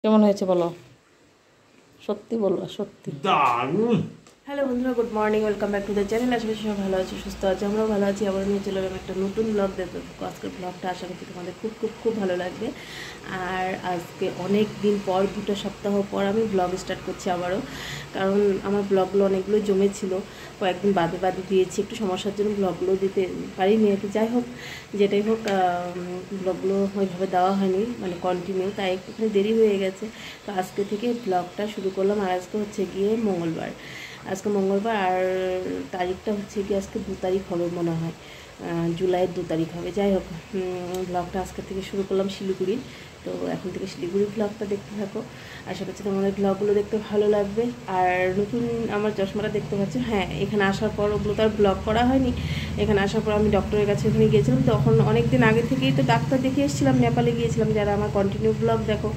কেমন হয়েছে বলো, সত্যি বলবা, সত্যি দারুণ। হ্যালো বন্ধুরা, good morning, welcome back to the channel. আশা করি সবাই ভালো আছে, সুস্থ আছে, আমরাও ভালো আছি। আবার নিয়ে চলে এলাম একটা নতুন ব্লগ দেখতে। আজকের ব্লগটা আশা করছি তোমাদের খুব খুব খুব ভালো লাগবে। আর আজকে অনেক দিন পর, 2 সপ্তাহ পর আমি ব্লগ স্টার্ট করছি আবারও। কারণ আমার ব্লগগুলো অনেকগুলো জমেছিল, কয়েকদিন বাদে বাদে দিয়েছি, একটু সমস্যার জন্য ব্লগগুলো দিতে পারিনি আর কি। যাই হোক, যেটাই হোক, ব্লগগুলো ওইভাবে দেওয়া হয়নি, মানে কন্টিনিউ, তাই একটুখানি দেরি হয়ে গেছে। তো আজকে থেকে ব্লগটা শুরু করলাম। আর আজকে হচ্ছে গিয়ে মঙ্গলবার, আজকে মঙ্গলবার। আর তারিখটা হচ্ছে কি আজকে 2 তারিখ হবে মনে হয়, জুলাইয়ের 2 তারিখ হবে। যাই হোক, ব্লগটা আজকে থেকে শুরু করলাম শিলিগুড়ির। তো এখন থেকে শিলিগুড়ির ব্লগটা দেখতে থাকো। আশা করছি তোমাদের ব্লগগুলো দেখতে ভালো লাগবে। আর নতুন আমার চশমাটা দেখতে পাচ্ছ, হ্যাঁ, এখানে আসার পর ওগুলো তো আর ব্লগ করা হয়নি। এখানে আসার পর আমি ডক্টরের কাছে ওখানে গিয়েছিলাম, তখন অনেক দিন আগে থেকেই তো ডাক্তার দেখিয়ে এসেছিলাম। নেপালে গিয়েছিলাম, যারা আমার কন্টিনিউ ব্লগ দেখো,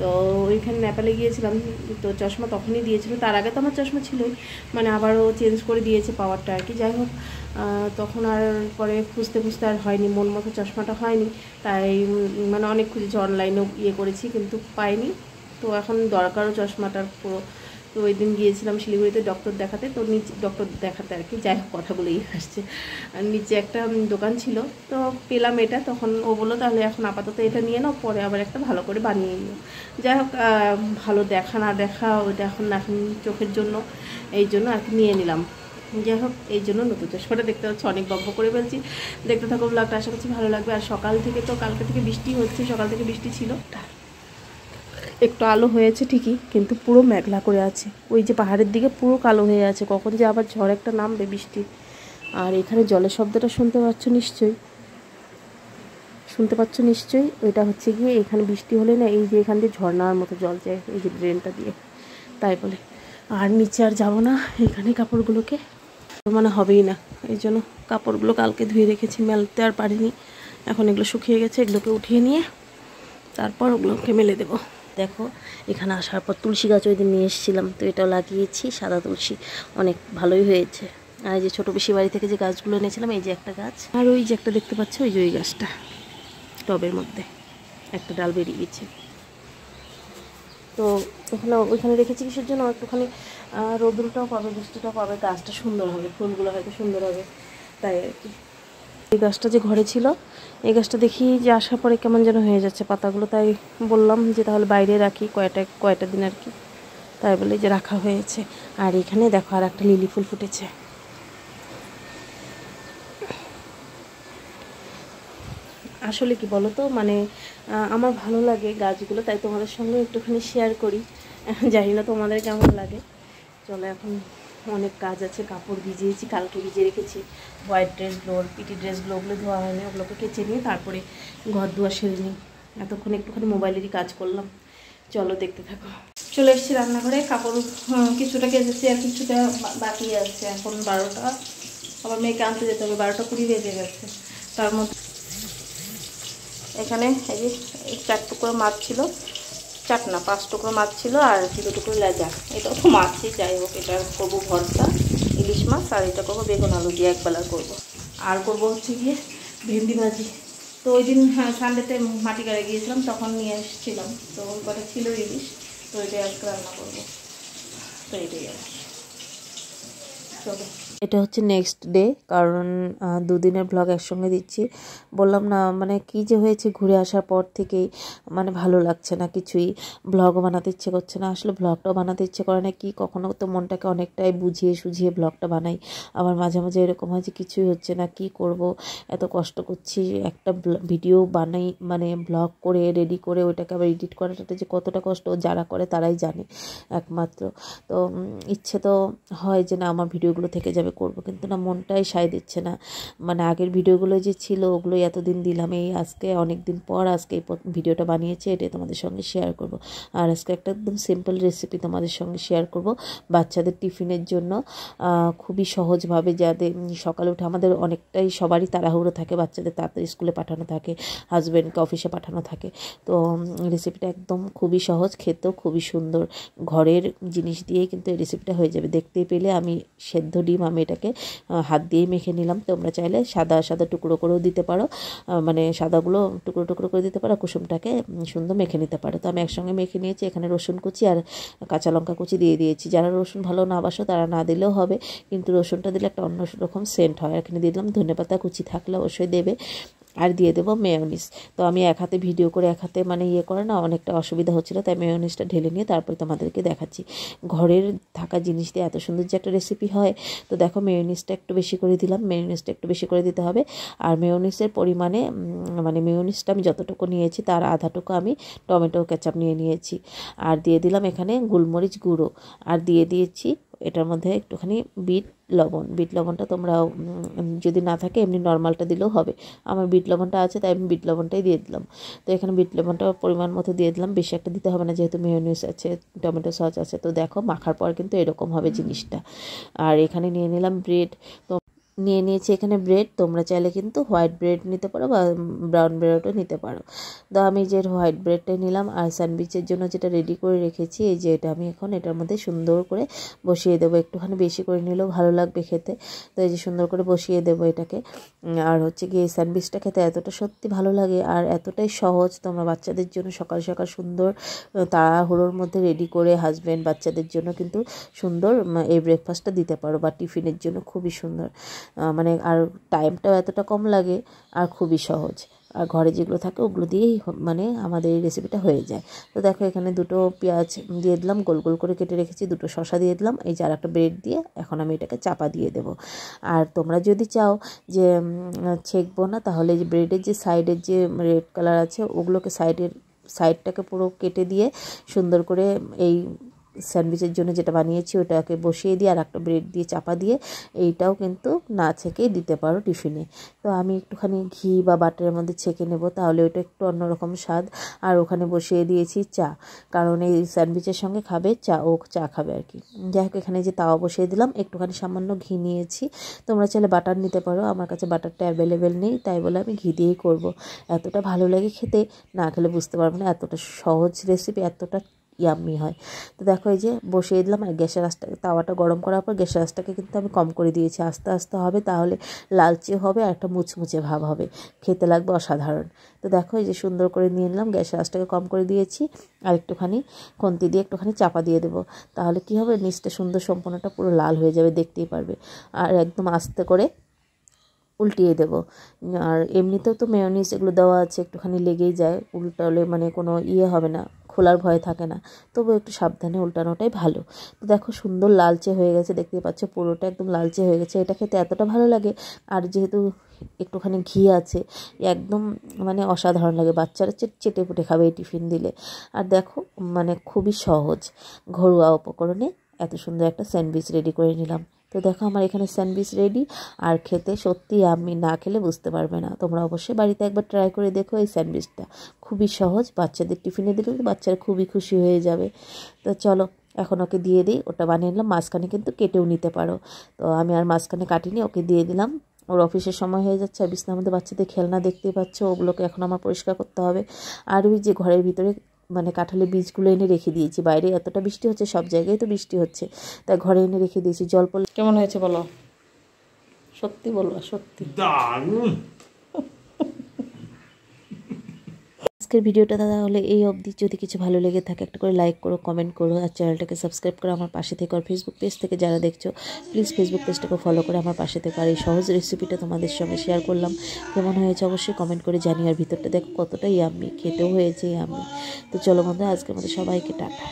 তো ওইখানে নেপালে গিয়েছিলাম। তো চশমা তখনই দিয়েছিল, তার আগে তো আমার চশমা ছিলই, মানে আবারও চেঞ্জ করে দিয়েছে পাওয়ারটা আর কি। যাই হোক, তখন আর পরে খুঁজতে খুঁজতে আর হয়নি, মন মতো চশমাটা হয়নি। তাই মানে অনেক খুঁজেছি, অনলাইনেও করেছি, কিন্তু পাইনি। তো এখন দরকারও চশমাটার পুরো। তো ওই দিন গিয়েছিলাম শিলিগুড়িতে ডক্টর দেখাতে, তো নিচে ডক্টর দেখাতে আর কি। যাই হোক, কথাগুলোই আসছে। আর নিচে একটা দোকান ছিল, তো পেলাম এটা। তখন ও বললো তাহলে এখন আপাতত এটা নিয়ে নাও, পরে আবার একটা ভালো করে বানিয়ে নিও। যাই হোক, ভালো দেখা না দেখা ওইটা এখন এখন চোখের জন্য, এই জন্য আর কি নিয়ে নিলাম। যাই হোক, এই জন্য নতুন চশমাটা দেখতে হচ্ছে। অনেক গল্প করে ফেলছি, দেখতে থাকো ব্লগটা, আশা করছি ভালো লাগবে। আর সকাল থেকে তো, কালকে থেকে বৃষ্টি হচ্ছে, সকাল থেকে বৃষ্টি ছিল। একটু আলো হয়েছে ঠিকই, কিন্তু পুরো মেঘলা করে আছে। ওই যে পাহাড়ের দিকে পুরো কালো হয়ে আছে, কখন যে আবার ঝড় একটা নামবে বৃষ্টি। আর এখানে জলের শব্দটা শুনতে পাচ্ছ নিশ্চয়ই, শুনতে পাচ্ছ নিশ্চয়ই। ওইটা হচ্ছে গিয়ে এখানে বৃষ্টি হলে না, এই যে এখান দিয়ে ঝর্ণার মতো জল যায়, এই যে ড্রেনটা দিয়ে, তাই বলে। আর নিচে আর যাবো না, এখানে কাপড়গুলোকে মানে হবেই না, এই জন্য কাপড়গুলো কালকে ধুয়ে রেখেছি, মেলতে আর পারিনি। এখন এগুলো শুকিয়ে গেছে, এগুলোকে উঠিয়ে নিয়ে তারপর ওগুলোকে মেলে দেবো। দেখো, এখানে আসার পর তুলসী গাছ ওই দিন নিয়ে এসেছিলাম, তো এটাও লাগিয়েছি, সাদা তুলসী, অনেক ভালোই হয়েছে। আর এই যে ছোটো পিসি বাড়ি থেকে যে গাছগুলো এনেছিলাম, এই যে একটা গাছ, আর ওই যে একটা দেখতে পাচ্ছ, ওই যে ওই গাছটা টবের মধ্যে একটা ডাল বেরিয়ে গেছে। তো ওইখানে রেখেছি কিসের জন্য, একটুখানি রোদ্রটাও পাবে, বৃষ্টিটাও পাবে, গাছটা সুন্দর হবে, ফুলগুলো হয়তো সুন্দর হবে, তাই আর কি। এই গাছটা যে ঘরে ছিল, এই গাছটা দেখি যে আসার পরে কেমন যেন হয়ে যাচ্ছে পাতাগুলো, তাই বললাম যে তাহলে বাইরে রাখি কয়টা দিন আর কি, তাই বলে যে রাখা হয়েছে। আর এখানে দেখো আর একটা লিলি ফুল ফুটেছে। আসলে কি বলো তো, মানে আমার ভালো লাগে গাছগুলো, তাই তোমাদের সঙ্গে একটুখানি শেয়ার করি। জানি না তোমাদের কেমন লাগে। চলো, এখন অনেক কাজ আছে। কাপড় ভিজিয়েছি, কালকে ভিজিয়ে রেখেছি, হোয়াইট ড্রেসগুলো, পিটি ড্রেসগুলো, ওগুলো ধোয়া হয়নি, ওগুলোকে কেচে নিয়ে তারপরে ঘর দুয়ার সেরে নিই। এতক্ষণ একটুখানি মোবাইলেরই কাজ করলাম। চলো, দেখতে থাকো। চলে এসেছি রান্নাঘরে, কাপড় কিছুটা কেচেছি আর কিছুটা বাকি আছে। এখন 12টা, আবার মেয়েকে আনতে যেতে হবে, 12টা 20 বেজে গেছে। তার মধ্যে এখানে এই যে 4 টুকরো মাছ ছিল, 4 না 5 টুকরো মাছ ছিল, আর 2 টুকরো লেজা। এটাও তো মাছই, যাই হোক, এটা করবো ভর্তা, ইলিশ মাছ। আর এটা করবো বেগুন আলু দিয়ে একবেলা করবো। আর করবো হচ্ছে গিয়ে ভেন্ডি ভাজি। তো ওই দিন সানডেতে মাটি গাড়ে গিয়েছিলাম, তখন নিয়ে এসেছিলাম, তো ওই কটা ছিল ইলিশ, তো এটাই আজকে রান্না করবো। তো এটাই আর কি। চলো, এটা হচ্ছে নেক্সট ডে, কারণ 2 দিনের ব্লগ একসঙ্গে দিচ্ছি। বললাম না, মানে কি যে হয়েছে, ঘুরে আসার পর থেকেই মানে ভালো লাগছে না কিছুই, ব্লগও বানাতে ইচ্ছে করছে না। আসলে ব্লগটাও বানাতে ইচ্ছে করে না, কি কখনো তো মনটাকে অনেকটাই বুঝিয়ে সুঝিয়ে ব্লগটা বানাই, আবার মাঝে মাঝে এরকম হয় যে কিছুই হচ্ছে না, কি করব, এত কষ্ট করছি, একটা ভিডিও বানাই, মানে ব্লগ করে রেডি করে ওইটাকে আবার এডিট করাটা যে কতটা কষ্ট, যারা করে তারাই জানে একমাত্র। তো ইচ্ছে তো হয় যে না, আমার ভিডিওগুলো থেকে যাবে, করব, কিন্তু না, মনটাই সায় দিচ্ছে না। মানে আগের ভিডিওগুলো যে ছিল, ওগুলোই এতদিন দিলাম, এই আজকে অনেক দিন পর আজকে এই ভিডিওটা বানিয়েছি, এটাই তোমাদের সঙ্গে শেয়ার করব। আর আজকে একটা একদম সিম্পল রেসিপি তোমাদের সঙ্গে শেয়ার করব, বাচ্চাদের টিফিনের জন্য, খুবই সহজভাবে, যাদের সকালে উঠে আমাদের অনেকটাই সবারই তাড়াহুড়ো থাকে, বাচ্চাদের তাড়াতাড়ি স্কুলে পাঠানো থাকে, হাজব্যান্ডকে অফিসে পাঠানো থাকে। তো রেসিপিটা একদম খুবই সহজ, খেতেও খুবই সুন্দর, ঘরের জিনিস দিয়েই কিন্তু এই রেসিপিটা হয়ে যাবে। দেখতেই পেলে আমি সেদ্ধ ডিম আমি এটাকে হাত দিয়েই মেখে নিলাম। তোমরা চাইলে সাদা সাদা টুকরো করেও দিতে পারো, মানে সাদাগুলো টুকরো টুকরো করে দিতে পারো, কুসুমটাকে সুন্দর মেখে নিতে পারো। তো আমি একসঙ্গে মেখে নিয়েছি। এখানে রসুন কুচি আর কাঁচা লঙ্কা কুচি দিয়ে দিয়েছি। যারা রসুন ভালো না বাসো তারা না দিলেও হবে, কিন্তু রসুনটা দিলে একটা অন্য রকম সেন্ট হয়। এখানে দিয়ে দিলাম ধনেপাতা কুচি, থাকলে অবশ্যই দেবে। আর দিয়ে দেবো মেয়োনিজ। তো আমি এক হাতে ভিডিও করে এক হাতে মানে করে না অনেকটা অসুবিধা হচ্ছিলো, তাই মেয়োনিজটা ঢেলে নিয়ে তারপরে তোমাদেরকে দেখাচ্ছি। ঘরের থাকা জিনিস দিয়ে এত সুন্দর যে একটা রেসিপি হয়। তো দেখো মেয়োনিজটা একটু বেশি করে দিলাম, মেয়োনিজটা একটু বেশি করে দিতে হবে। আর মেয়োনিজের পরিমাণে মানে মেয়োনিজটা আমি যতটুকু নিয়েছি তার আধাটুকু আমি টমেটো কেচাপ নিয়েছি। আর দিয়ে দিলাম এখানে গোলমরিচ গুঁড়ো, আর দিয়ে দিয়েছি এটার মধ্যে একটুখানি বিট লবণটা তোমরা যদি না থাকে এমনি নর্মালটা দিলেও হবে। আমার বিট লবণটা আছে তাই আমি বিট লবণটাই দিয়ে দিলাম। তো এখানে বিট লবণটা পরিমাণ মতো দিয়ে দিলাম, বেশি একটা দিতে হবে না যেহেতু মেয়োনিজ আছে, টমেটো সস আছে। তো দেখো মাখার পর কিন্তু এরকম হবে জিনিসটা। আর এখানে নিয়ে নিলাম ব্রেড, তো নিয়ে নিয়েছি এখানে ব্রেড। তোমরা চাইলে কিন্তু হোয়াইট ব্রেড নিতে পারো বা ব্রাউন ব্রেডও নিতে পারো। তো আমি যে হোয়াইট ব্রেডটাই নিলাম। আর স্যান্ডউইচের জন্য যেটা রেডি করে রেখেছি, এই যে এটা আমি এখন এটার মধ্যে সুন্দর করে বসিয়ে দেবো। একটুখানি বেশি করে নিলেও ভালো লাগবে খেতে। তো এই যে সুন্দর করে বসিয়ে দেবো এটাকে। আর হচ্ছে গিয়ে স্যান্ডউইচটা খেতে এতটা সত্যি ভালো লাগে আর এতটাই সহজ। তোমরা বাচ্চাদের জন্য সকাল সকাল সুন্দর তাড়াহুড়োর মধ্যে রেডি করে হাজব্যান্ড বাচ্চাদের জন্য কিন্তু সুন্দর এই ব্রেকফাস্টটা দিতে পারো, বা টিফিনের জন্য খুবই সুন্দর। মানে আর টাইমটাও এতটা কম লাগে আর খুবই সহজ। আর ঘরে যেগুলো থাকে ওগুলো দিয়েই মানে আমাদের এই রেসিপিটা হয়ে যায়। তো দেখো এখানে দুটো পেঁয়াজ দিয়ে দিলাম, গোল গোল করে কেটে রেখেছি, দুটো শসা দিয়ে দিলাম। এই যে আর একটা ব্রেড দিয়ে এখন আমি এটাকে চাপা দিয়ে দেবো। আর তোমরা যদি চাও যে ছেঁকবো না, তাহলে যে ব্রেডের যে সাইডের যে রেড কালার আছে ওগুলোকে সাইডটাকে পুরো কেটে দিয়ে সুন্দর করে এই স্যান্ডউইচের জন্য যেটা বানিয়েছি ওটাকে বসিয়ে দিয়ে আর একটা ব্রেড দিয়ে চাপা দিয়ে এইটাও কিন্তু না ছেঁকেই দিতে পারো টিফিনে। তো আমি একটুখানি ঘি বা বাটারের মধ্যে ছেঁকে নেব, তাহলে ওইটা একটু অন্যরকম স্বাদ। আর ওখানে বসিয়ে দিয়েছি চা, কারণ এই স্যান্ডউইচের সঙ্গে খাবে চা, ও চা খাবে আর কি। যাই হোক এখানে যে তাওয়া বসিয়ে দিলাম, একটুখানি সামান্য ঘি নিয়েছি। তোমরা চাইলে বাটার নিতে পারো, আমার কাছে বাটারটা অ্যাভেলেবেল নেই তাই বলে আমি ঘি দিয়েই করব। এতটা ভালো লাগে খেতে, না খেলে বুঝতে পারবো না এতটা সহজ রেসিপি, এতটা ইয়াম্মি হয়। তো দেখো এই যে বসিয়ে দিলাম। আর গ্যাসের আঁচটাকে, তাওয়াটা গরম করার পর গ্যাসের আঁচটাকে কিন্তু আমি কম করে দিয়েছি। আস্তে আস্তে হবে, তাহলে লালচে হবে আর একটা মুচমুচে ভাব হবে, খেতে লাগবে অসাধারণ। তো দেখো এই যে সুন্দর করে নিয়ে নিলাম, গ্যাসের আঁচটাকে কম করে দিয়েছি। আর একটুখানি খুন্তি দিয়ে একটুখানি চাপা দিয়ে দেবো, তাহলে কি হবে নিচটা সুন্দর সম্পূর্ণটা পুরো লাল হয়ে যাবে, দেখতেই পারবে। আর একদম আস্তে করে উল্টিয়ে দেবো। আর এমনিতেও তো মেয়োনিজ এগুলো দেওয়া আছে, একটুখানি লেগেই যায়, উল্টালে মানে কোনো হবে না, খোলার ভয় থাকে না, তবু একটু সাবধানে উল্টানোটাই ভালো। তো দেখো সুন্দর লালচে হয়ে গেছে, দেখতেই পাচ্ছ পুরোটা একদম লালচে হয়ে গেছে। এটা খেতে এতটা ভালো লাগে, আর যেহেতু একটুখানি ঘি আছে একদম মানে অসাধারণ লাগে। বাচ্চারা চেটে পুটে খাবে এই টিফিন দিলে। আর দেখো মানে খুবই সহজ ঘরোয়া উপকরণে এত সুন্দর একটা স্যান্ডউইচ রেডি করে নিলাম। তো দেখো আমার এখানে স্যান্ডউইচ রেডি, আর খেতে সত্যি আমি না খেলে বুঝতে পারবে না। তোমরা অবশ্যই বাড়িতে একবার ট্রাই করে দেখো এই স্যান্ডউইচটা, খুবই সহজ। বাচ্চাদের টিফিনে দিলে বাচ্চারা খুবই খুশি হয়ে যাবে। তো চলো এখন ওকে দিয়ে দিই। ওটা বানিয়ে নিলাম, মাঝখানে কিন্তু কেটেও নিতে পারো। তো আমি আর মাঝখানে কাটিনি, ওকে দিয়ে দিলাম। ওর অফিসের সময় হয়ে যাচ্ছে, আর বিছানার মধ্যে বাচ্চাদের খেলনা দেখতেই পাচ্ছ, ওগুলোকে এখন আমার পরিষ্কার করতে হবে। আর ওই যে ঘরের ভিতরে মানে কাঁঠালের বীজগুলো এনে রেখে দিয়েছি, বাইরে এতটা বৃষ্টি হচ্ছে, সব জায়গায় তো বৃষ্টি হচ্ছে, তাই ঘরে এনে রেখে দিয়েছি। জল পড়লে কেমন হয়েছে বলো, সত্যি বলবা, সত্যি দারুণ। আজকের ভিডিওটা তাহলে এই অবধি। যদি কিছু ভালো লেগে থাকে একটা করে লাইক করো, কমেন্ট করো, আর চ্যানেলটাকে সাবস্ক্রাইব করো আমার পাশে থেকে। আর ফেসবুক পেজ থেকে যারা দেখছো প্লিজ ফেসবুক পেজটাকে ফলো করে আমার পাশে থেকে। আর এই সহজ রেসিপিটা তোমাদের সঙ্গে শেয়ার করলাম, কেমন হয়েছে অবশ্যই কমেন্ট করে জানি। আর ভিতরটা দেখো কতটা ইয়াম্মি, খেতেও হয়েছে ইয়াম্মি। তো চলো বন্ধুরা, আজকের মতো সবাইকে টাটা।